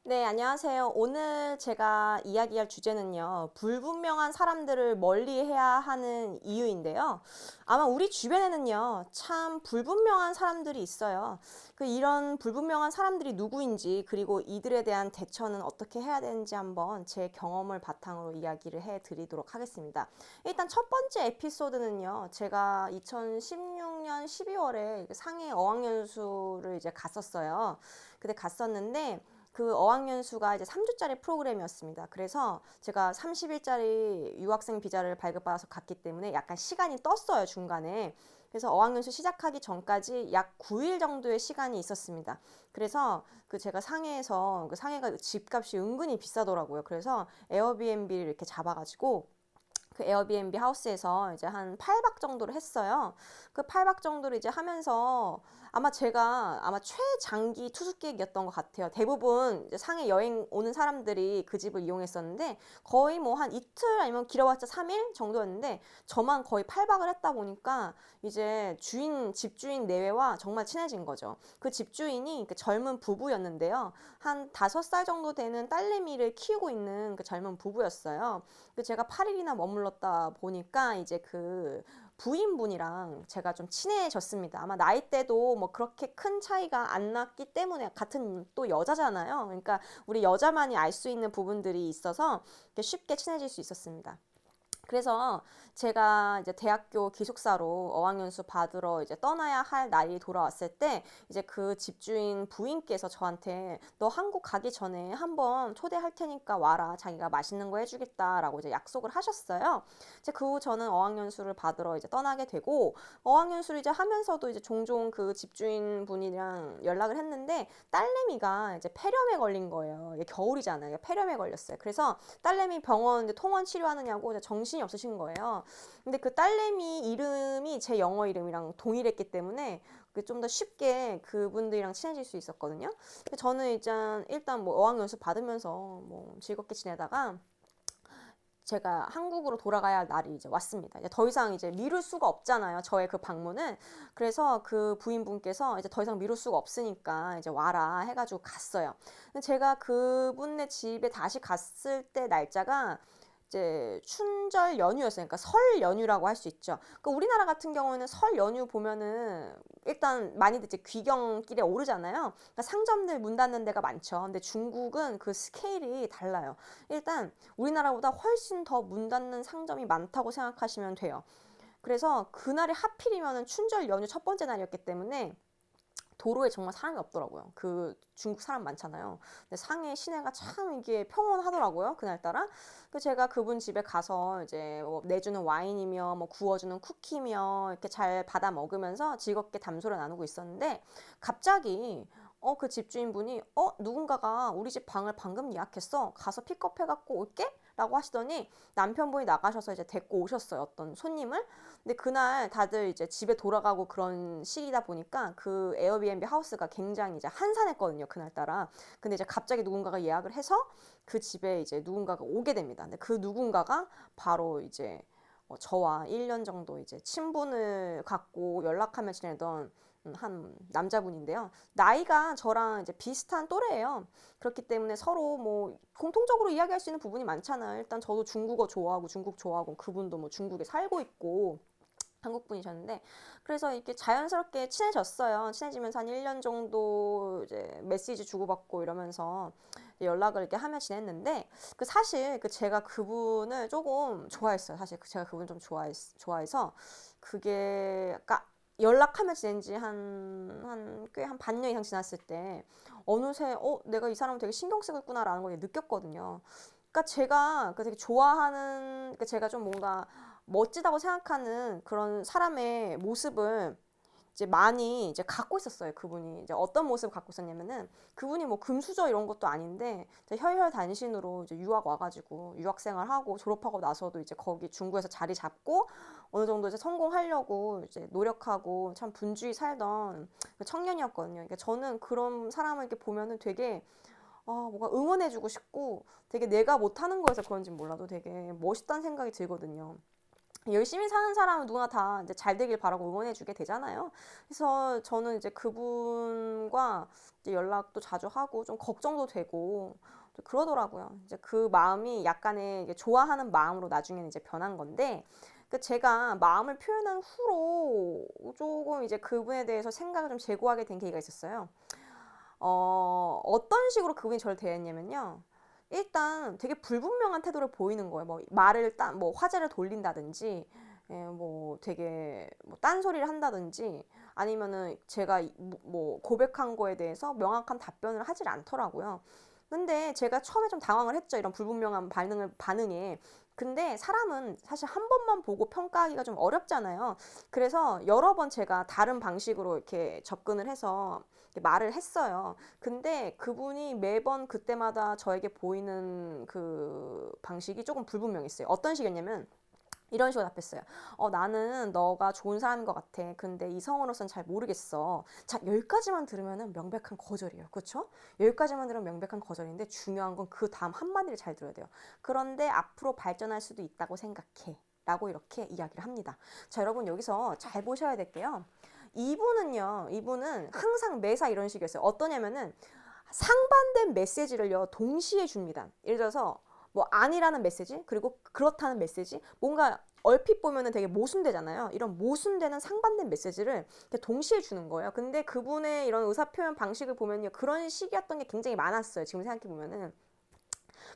네, 안녕하세요. 오늘 제가 이야기할 주제는요, 불분명한 사람들을 멀리해야 하는 이유인데요. 아마 우리 주변에는요, 참 불분명한 사람들이 있어요. 이런 불분명한 사람들이 누구인지, 그리고 이들에 대한 대처는 어떻게 해야 되는지 한번 제 경험을 바탕으로 이야기를 해 드리도록 하겠습니다. 일단 첫 번째 에피소드는요, 제가 2016년 12월에 상해 어학연수를 이제 갔었어요. 근데 갔었는데, 그 어학연수가 이제 3주짜리 프로그램이었습니다. 그래서 제가 30일짜리 유학생 비자를 발급받아서 갔기 때문에 약간 시간이 떴어요, 중간에. 그래서 어학연수 시작하기 전까지 약 9일 정도의 시간이 있었습니다. 그래서 제가 상해에서 상해가 집값이 은근히 비싸더라고요. 그래서 에어비앤비를 이렇게 잡아가지고 그 에어비앤비 하우스에서 이제 한 8박 정도를 했어요. 그 8박 정도를 이제 하면서 아마 최장기 투숙객이었던 것 같아요. 대부분 이제 상해 여행 오는 사람들이 그 집을 이용했었는데 거의 뭐 한 이틀 아니면 길어봤자 3일 정도였는데 저만 거의 8박을 했다 보니까 이제 집주인 내외와 정말 친해진 거죠. 그 집주인이 그 젊은 부부였는데요. 한 5살 정도 되는 딸내미를 키우고 있는 그 젊은 부부였어요. 제가 8일이나 머물렀다 보니까 이제 그 부인분이랑 제가 좀 친해졌습니다. 아마 나이대도 뭐 그렇게 큰 차이가 안 났기 때문에 같은 또 여자잖아요. 그러니까 우리 여자만이 알 수 있는 부분들이 있어서 쉽게 친해질 수 있었습니다. 그래서 제가 이제 대학교 기숙사로 어학연수 받으러 이제 떠나야 할 날이 돌아왔을 때 이제 그 집주인 부인께서 저한테 너 한국 가기 전에 한번 초대할 테니까 와라. 자기가 맛있는 거 해주겠다라고 이제 약속을 하셨어요. 이제 그 후 저는 어학연수를 받으러 이제 떠나게 되고 어학연수를 이제 하면서도 이제 종종 그 집주인 분이랑 연락을 했는데 딸내미가 이제 폐렴에 걸린 거예요. 이게 겨울이잖아요. 폐렴에 걸렸어요. 그래서 딸내미 병원 통원 치료하느냐고 정신이 없으신 거예요. 근데 그 딸내미 이름이 제 영어 이름이랑 동일했기 때문에 좀 더 쉽게 그분들이랑 친해질 수 있었거든요. 저는 일단 뭐 어학연수 받으면서 뭐 즐겁게 지내다가 제가 한국으로 돌아가야 할 날이 이제 왔습니다. 이제 더 이상 이제 미룰 수가 없잖아요. 저의 그 방문은. 그래서 그 부인분께서 이제 더 이상 미룰 수가 없으니까 이제 와라 해가지고 갔어요. 근데 제가 그분네 집에 다시 갔을 때 날짜가 이제 춘절 연휴였어요. 그러니까 설 연휴라고 할 수 있죠. 그러니까 우리나라 같은 경우는 설 연휴 보면은 일단 많이들 이제 귀경길에 오르잖아요. 그러니까 상점들 문 닫는 데가 많죠. 근데 중국은 그 스케일이 달라요. 일단 우리나라보다 훨씬 더 문 닫는 상점이 많다고 생각하시면 돼요. 그래서 그날이 하필이면 춘절 연휴 첫 번째 날이었기 때문에 도로에 정말 사람이 없더라고요. 그 중국 사람 많잖아요. 근데 상해 시내가 참 이게 평온하더라고요. 그날따라. 제가 그분 집에 가서 이제 뭐 내주는 와인이며 뭐 구워주는 쿠키며 이렇게 잘 받아 먹으면서 즐겁게 담소를 나누고 있었는데 갑자기 그 집주인분이 누군가가 우리 집 방을 방금 예약했어. 가서 픽업해갖고 올게? 라고 하시더니 남편분이 나가셔서 이제 데리고 오셨어요. 어떤 손님을. 근데 그날 다들 이제 집에 돌아가고 그런 시기다 보니까 그 에어비앤비 하우스가 굉장히 이제 한산했거든요. 그날따라. 근데 이제 갑자기 누군가가 예약을 해서 그 집에 이제 누군가가 오게 됩니다. 근데 그 누군가가 바로 이제 저와 1년 정도 이제 친분을 갖고 연락하며 지내던 한 남자분인데요. 나이가 저랑 이제 비슷한 또래예요. 그렇기 때문에 서로 뭐 공통적으로 이야기할 수 있는 부분이 많잖아요. 일단 저도 중국어 좋아하고 중국 좋아하고 그분도 뭐 중국에 살고 있고 한국 분이셨는데 그래서 이렇게 자연스럽게 친해졌어요. 친해지면서 한 1년 정도 이제 메시지 주고받고 이러면서 연락을 이렇게 하며 지냈는데 사실 제가 그분을 조금 좋아했어요. 사실 제가 그분 좀 좋아해서 그게 그러니까 연락하며 지낸 지 꽤 한 반년 이상 지났을 때 어느새 내가 이 사람을 되게 신경 쓰고 있구나라는 걸 느꼈거든요. 그러니까 제가 되게 좋아하는 제가 좀 뭔가 멋지다고 생각하는 그런 사람의 모습을 이제 많이 이제 갖고 있었어요. 그분이 이제 어떤 모습을 갖고 있었냐면은 그분이 뭐 금수저 이런 것도 아닌데 혈혈단신으로 이제 유학 와가지고 유학 생활하고 졸업하고 나서도 이제 거기 중국에서 자리 잡고 어느 정도 이제 성공하려고 이제 노력하고 참 분주히 살던 청년이었거든요. 그러니까 저는 그런 사람을 이렇게 보면은 되게 뭔가 응원해주고 싶고 되게 내가 못하는 거에서 그런지 몰라도 되게 멋있다는 생각이 들거든요. 열심히 사는 사람은 누구나 다 이제 잘 되길 바라고 응원해주게 되잖아요. 그래서 저는 이제 그분과 이제 연락도 자주 하고 좀 걱정도 되고 그러더라고요. 이제 그 마음이 약간의 이제 좋아하는 마음으로 나중에는 이제 변한 건데, 그 제가 마음을 표현한 후로 조금 이제 그분에 대해서 생각을 좀 재고하게 된 계기가 있었어요. 어떤 식으로 그분이 저를 대했냐면요. 일단 되게 불분명한 태도를 보이는 거예요. 뭐 말을 뭐 화제를 돌린다든지, 뭐 되게 뭐 딴소리를 한다든지, 아니면은 제가 뭐 고백한 거에 대해서 명확한 답변을 하질 않더라고요. 근데 제가 처음에 좀 당황을 했죠. 이런 불분명한 반응에. 근데 사람은 사실 한 번만 보고 평가하기가 좀 어렵잖아요. 그래서 여러 번 제가 다른 방식으로 이렇게 접근을 해서 이렇게 말을 했어요. 근데 그분이 매번 그때마다 저에게 보이는 그 방식이 조금 불분명했어요. 어떤 식이었냐면, 이런 식으로 답했어요. 나는 너가 좋은 사람인 것 같아. 근데 이성으로선 잘 모르겠어. 자, 여기까지만 들으면 명백한 거절이에요. 그렇죠? 여기까지만 들으면 명백한 거절인데 중요한 건 그 다음 한마디를 잘 들어야 돼요. 그런데 앞으로 발전할 수도 있다고 생각해. 라고 이렇게 이야기를 합니다. 자, 여러분 여기서 잘 보셔야 될게요. 이분은 항상 매사 이런 식이었어요. 어떠냐면은 상반된 메시지를요, 동시에 줍니다. 예를 들어서 뭐 아니라는 메시지, 그리고 그렇다는 메시지, 뭔가 얼핏 보면은 되게 모순되잖아요. 이런 모순되는 상반된 메시지를 이렇게 동시에 주는 거예요. 근데 그분의 이런 의사표현 방식을 보면요, 그런 식이었던 게 굉장히 많았어요. 지금 생각해 보면은.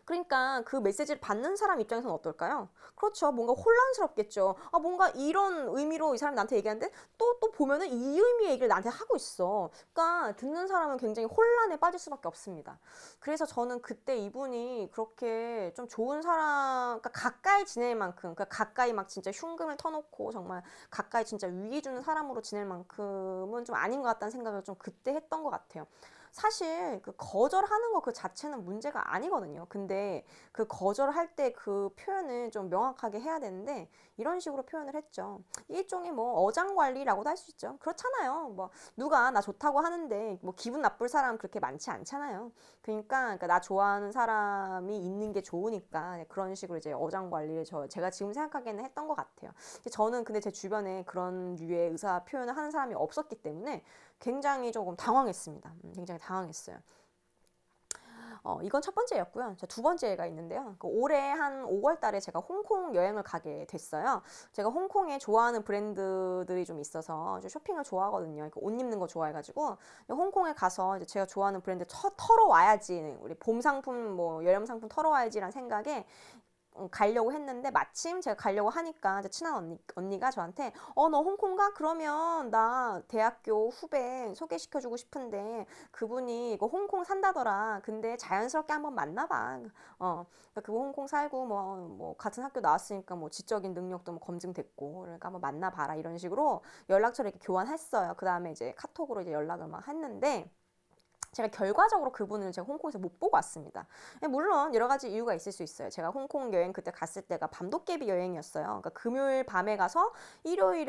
그러니까 그 메시지를 받는 사람 입장에서는 어떨까요? 그렇죠. 뭔가 혼란스럽겠죠. 뭔가 이런 의미로 이 사람이 나한테 얘기하는데 또 보면은 이 의미의 얘기를 나한테 하고 있어. 그러니까 듣는 사람은 굉장히 혼란에 빠질 수밖에 없습니다. 그래서 저는 그때 이분이 그렇게 좀 좋은 사람, 그러니까 가까이 지낼 만큼, 그러니까 가까이 막 진짜 흉금을 터놓고 정말 가까이 진짜 위기 주는 사람으로 지낼 만큼은 좀 아닌 것 같다는 생각을 좀 그때 했던 것 같아요. 사실 그 거절하는 거 그 자체는 문제가 아니거든요. 근데 그 거절할 때 그 표현을 좀 명확하게 해야 되는데 이런 식으로 표현을 했죠. 일종의 뭐 어장관리라고도 할 수 있죠. 그렇잖아요. 뭐 누가 나 좋다고 하는데 뭐 기분 나쁠 사람 그렇게 많지 않잖아요. 그러니까 나 좋아하는 사람이 있는 게 좋으니까 그런 식으로 이제 어장관리를 제가 지금 생각하기에는 했던 것 같아요. 저는 근데 제 주변에 그런 류의 의사 표현을 하는 사람이 없었기 때문에 굉장히 조금 당황했습니다. 굉장히 당황했어요. 이건 첫 번째였고요. 두 번째가 있는데요. 올해 한 5월 달에 제가 홍콩 여행을 가게 됐어요. 제가 홍콩에 좋아하는 브랜드들이 좀 있어서 쇼핑을 좋아하거든요. 옷 입는 거 좋아해가지고 홍콩에 가서 이제 제가 좋아하는 브랜드 털어와야지, 우리 봄 상품, 뭐 여름 상품 털어와야지라는 생각에 가려고 했는데, 마침 제가 가려고 하니까 친한 언니가 저한테 너 홍콩 가? 그러면 나 대학교 후배 소개시켜주고 싶은데 그분이 이거 홍콩 산다더라. 근데 자연스럽게 한번 만나봐. 그러니까 그분 홍콩 살고 뭐 같은 학교 나왔으니까 뭐 지적인 능력도 뭐 검증됐고, 그러니까 한번 만나봐라, 이런 식으로 연락처를 이렇게 교환했어요. 그 다음에 이제 카톡으로 이제 연락을 막 했는데, 제가 결과적으로 그분을 제가 홍콩에서 못 보고 왔습니다. 물론 여러 가지 이유가 있을 수 있어요. 제가 홍콩 여행 그때 갔을 때가 밤도깨비 여행이었어요. 그러니까 금요일 밤에 가서 일요일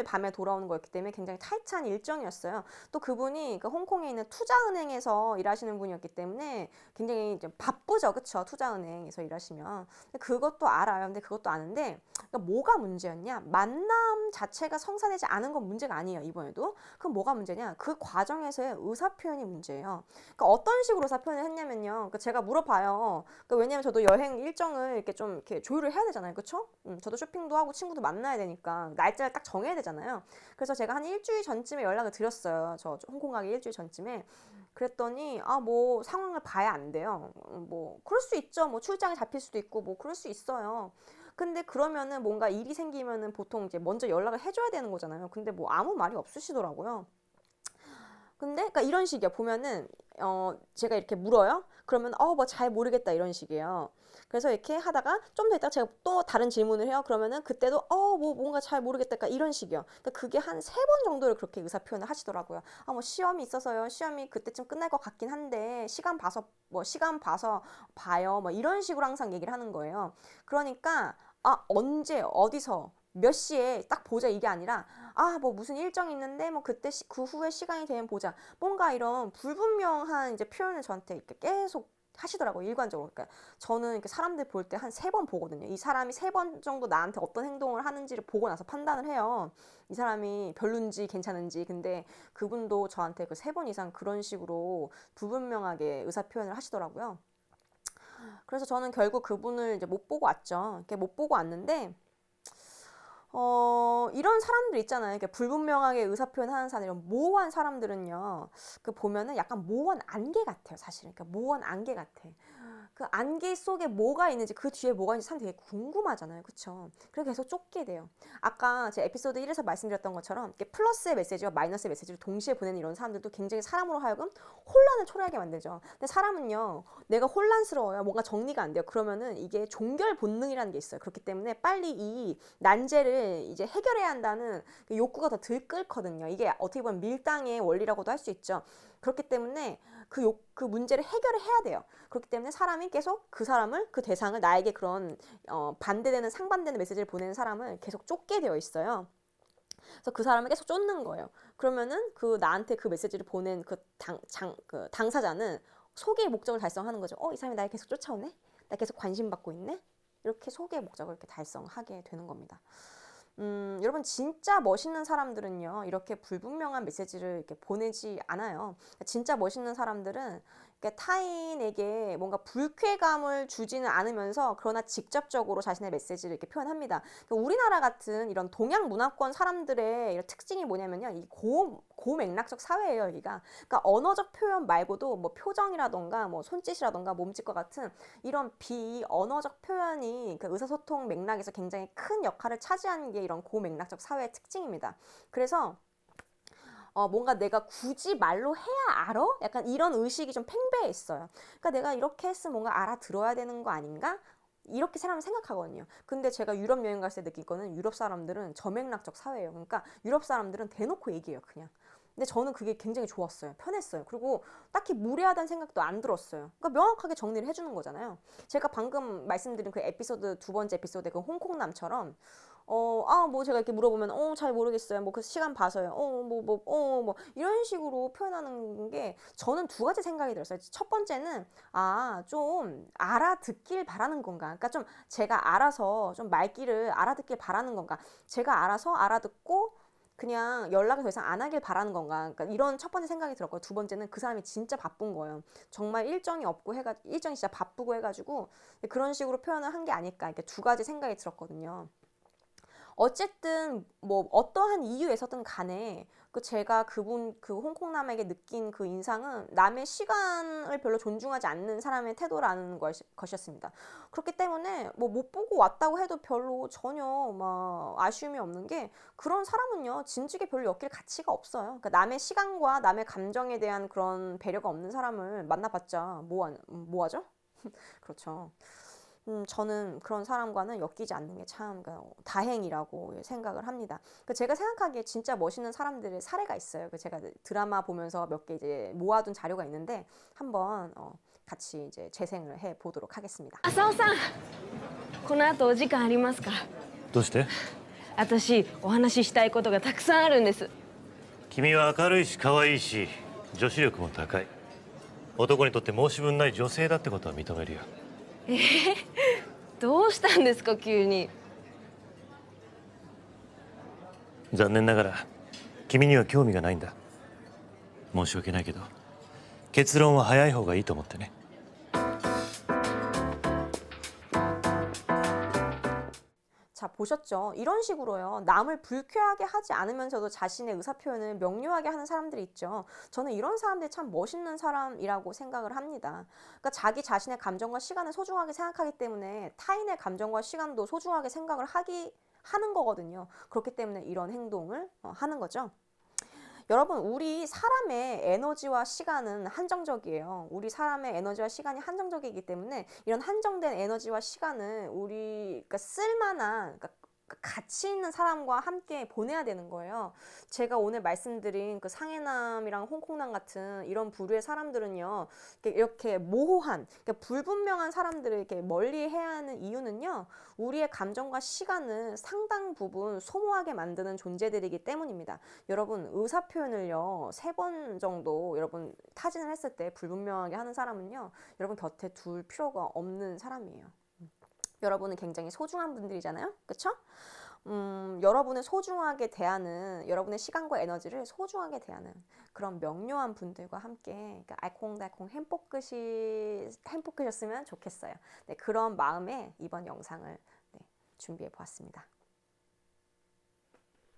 밤에 돌아오는 거였기 때문에 굉장히 타이트한 일정이었어요. 또 그분이 그 홍콩에 있는 투자은행에서 일하시는 분이었기 때문에 굉장히 이제 바쁘죠. 그쵸? 투자은행에서 일하시면. 근데 그것도 알아요. 근데 그것도 아는데, 그러니까 뭐가 문제였냐? 만남 자체가 성사되지 않은 건 문제가 아니에요. 이번에도. 그럼 뭐가 문제냐? 그 과정에서의 의사표현이 문제예요. 그러니까 어떤 식으로 의사표현을 했냐면요. 그러니까 제가 물어봐요. 그러니까 왜냐면 저도 여행 일정을 이렇게 좀 이렇게 조율을 해야 되잖아요. 그쵸? 저도 쇼핑도 하고 친구도 만나야 되니까 날짜를 딱 정해야 되잖아요. 그래서 제가 한 일주일 전쯤에 연락을 드렸어요. 저 홍콩 가기 일주일 전쯤에. 그랬더니 뭐 상황을 봐야 안 돼요. 뭐 그럴 수 있죠. 뭐 출장이 잡힐 수도 있고 뭐 그럴 수 있어요. 근데 그러면은 뭔가 일이 생기면은 보통 이제 먼저 연락을 해줘야 되는 거잖아요. 근데 뭐 아무 말이 없으시더라고요. 근데 그러니까 이런 식이야. 보면은 제가 이렇게 물어요. 그러면 뭐 잘 모르겠다, 이런 식이에요. 그래서 이렇게 하다가 좀 더 있다가 제가 또 다른 질문을 해요. 그러면은 그때도 뭐 뭔가 잘 모르겠다, 그러니까 이런 식이요. 그러니까 그게 한 3번 정도를 그렇게 의사 표현을 하시더라고요. 뭐 시험이 있어서요. 시험이 그때쯤 끝날 것 같긴 한데 시간 봐서 봐요. 뭐 이런 식으로 항상 얘기를 하는 거예요. 그러니까 언제 어디서 몇 시에 딱 보자, 이게 아니라 뭐 무슨 일정이 있는데 뭐 그때 그 후에 시간이 되면 보자. 뭔가 이런 불분명한 이제 표현을 저한테 이렇게 계속 하시더라고요, 일관적으로. 그러니까 저는 이렇게 사람들 볼 때 한 3번 보거든요. 이 사람이 3번 정도 나한테 어떤 행동을 하는지를 보고 나서 판단을 해요. 이 사람이 별론지 괜찮은지. 근데 그분도 저한테 그 3번 이상 그런 식으로 불분명하게 의사 표현을 하시더라고요. 그래서 저는 결국 그분을 이제 못 보고 왔죠. 이렇게 못 보고 왔는데 이런 사람들 있잖아요. 이렇게 불분명하게 의사표현하는 사람, 이런 모호한 사람들은요, 그 보면은 약간 모호한 안개 같아요, 사실은. 그러니까 모호한 안개 같아. 그 안개 속에 뭐가 있는지, 그 뒤에 뭐가 있는지 사람들이 되게 궁금하잖아요. 그쵸? 그래서 계속 쫓게 돼요. 아까 제 에피소드 1에서 말씀드렸던 것처럼 이렇게 플러스의 메시지와 마이너스의 메시지를 동시에 보내는 이런 사람들도 굉장히 사람으로 하여금 혼란을 초래하게 만들죠. 근데 사람은요, 내가 혼란스러워요. 뭔가 정리가 안 돼요. 그러면은 이게 종결 본능이라는 게 있어요. 그렇기 때문에 빨리 이 난제를 이제 해결해야 한다는 그 욕구가 더 들끓거든요. 이게 어떻게 보면 밀당의 원리라고도 할 수 있죠. 그렇기 때문에 그 문제를 해결을 해야 돼요. 그렇기 때문에 사람이 계속 그 사람을, 그 대상을, 나에게 그런 반대되는, 상반되는 메시지를 보내는 사람을 계속 쫓게 되어 있어요. 그래서 그 사람을 계속 쫓는 거예요. 그러면은 그 나한테 그 메시지를 보낸 그 당사자는 소기의 목적을 달성하는 거죠. 이 사람이 날 계속 쫓아오네? 나 계속 관심받고 있네? 이렇게 소기의 목적을 이렇게 달성하게 되는 겁니다. 여러분, 진짜 멋있는 사람들은요, 이렇게 불분명한 메시지를 이렇게 보내지 않아요. 진짜 멋있는 사람들은 타인에게 뭔가 불쾌감을 주지는 않으면서, 그러나 직접적으로 자신의 메시지를 이렇게 표현합니다. 우리나라 같은 이런 동양 문화권 사람들의 이런 특징이 뭐냐면요, 이 고맥락적 사회예요, 여기가. 그러니까 언어적 표현 말고도 뭐 표정이라던가 뭐 손짓이라던가 몸짓과 같은 이런 비언어적 표현이 그 의사소통 맥락에서 굉장히 큰 역할을 차지하는 게 이런 고맥락적 사회의 특징입니다. 그래서 뭔가 내가 굳이 말로 해야 알아? 약간 이런 의식이 좀 팽배해 있어요. 그러니까 내가 이렇게 했으면 뭔가 알아들어야 되는 거 아닌가? 이렇게 사람은 생각하거든요. 근데 제가 유럽 여행 갔을 때 느낀 거는 유럽 사람들은 저맥락적 사회예요. 그러니까 유럽 사람들은 대놓고 얘기해요, 그냥. 근데 저는 그게 굉장히 좋았어요. 편했어요. 그리고 딱히 무례하다는 생각도 안 들었어요. 그러니까 명확하게 정리를 해주는 거잖아요. 제가 방금 말씀드린 그 에피소드, 2번째 에피소드 그 홍콩남처럼 뭐 제가 이렇게 물어보면 잘 모르겠어요. 뭐 그 시간 봐서요. 뭐 이런 식으로 표현하는 게 저는 2가지 생각이 들었어요. 첫 번째는 좀 알아듣길 바라는 건가? 그러니까 좀 제가 알아서 좀 말귀를 알아듣길 바라는 건가? 제가 알아서 알아듣고 그냥 연락을 더 이상 안 하길 바라는 건가? 그러니까 이런 첫 번째 생각이 들었고요. 2번째는 그 사람이 진짜 바쁜 거예요. 정말 일정이 없고 일정이 진짜 바쁘고 해가지고 그런 식으로 표현을 한 게 아닐까? 이렇게 2가지 생각이 들었거든요. 어쨌든 뭐 어떠한 이유에서든 간에 제가 그 홍콩남에게 느낀 그 인상은 남의 시간을 별로 존중하지 않는 사람의 태도라는 것이었습니다. 그렇기 때문에 뭐 못 보고 왔다고 해도 별로 전혀 막 아쉬움이 없는 게, 그런 사람은요 진즉에 별로 엮일 가치가 없어요. 그러니까 남의 시간과 남의 감정에 대한 그런 배려가 없는 사람을 만나봤자 뭐하죠? 그렇죠. 저는 그런 사람과는 엮이지 않는 게 참 다행이라고 생각을 합니다. 제가 생각하기에 진짜 멋있는 사람들의 사례가 있어요. 제가 드라마 보면서 몇 개 이제 모아둔 자료가 있는데 한번 같이 이제 재생을 해 보도록 하겠습니다. 浅尾さん、この後お時間ありますか？どうして？私、お話ししたいことがたくさんあるんです。君は明るいし可愛いし女子力も高い。男にとって申し分ない女性だってことは認めるよ。どうしたんですか急に。残念ながら君には興味がないんだ。申し訳ないけど結論は早い方がいいと思ってね。 자, 보셨죠? 이런 식으로요. 남을 불쾌하게 하지 않으면서도 자신의 의사표현을 명료하게 하는 사람들이 있죠. 저는 이런 사람들이 참 멋있는 사람이라고 생각을 합니다. 그러니까 자기 자신의 감정과 시간을 소중하게 생각하기 때문에 타인의 감정과 시간도 소중하게 생각을 하는 거거든요. 그렇기 때문에 이런 행동을 하는 거죠. 여러분, 우리 사람의 에너지와 시간은 한정적이에요. 우리 사람의 에너지와 시간이 한정적이기 때문에 이런 한정된 에너지와 시간을 그러니까 쓸만한, 그러니까 그 가치 있는 사람과 함께 보내야 되는 거예요. 제가 오늘 말씀드린 그 상해남이랑 홍콩남 같은 이런 부류의 사람들은요, 이렇게 모호한, 그러니까 불분명한 사람들을 이렇게 멀리 해야 하는 이유는요, 우리의 감정과 시간을 상당 부분 소모하게 만드는 존재들이기 때문입니다. 여러분, 의사 표현을요, 3번 정도 여러분 타진을 했을 때 불분명하게 하는 사람은요, 여러분 곁에 둘 필요가 없는 사람이에요. 여러분은 굉장히 소중한 분들이잖아요. 그쵸? 여러분을 소중하게 대하는, 여러분의 시간과 에너지를 소중하게 대하는 그런 명료한 분들과 함께, 그러니까 알콩달콩 행복하셨으면 좋겠어요. 네, 그런 마음에 이번 영상을 준비해 보았습니다.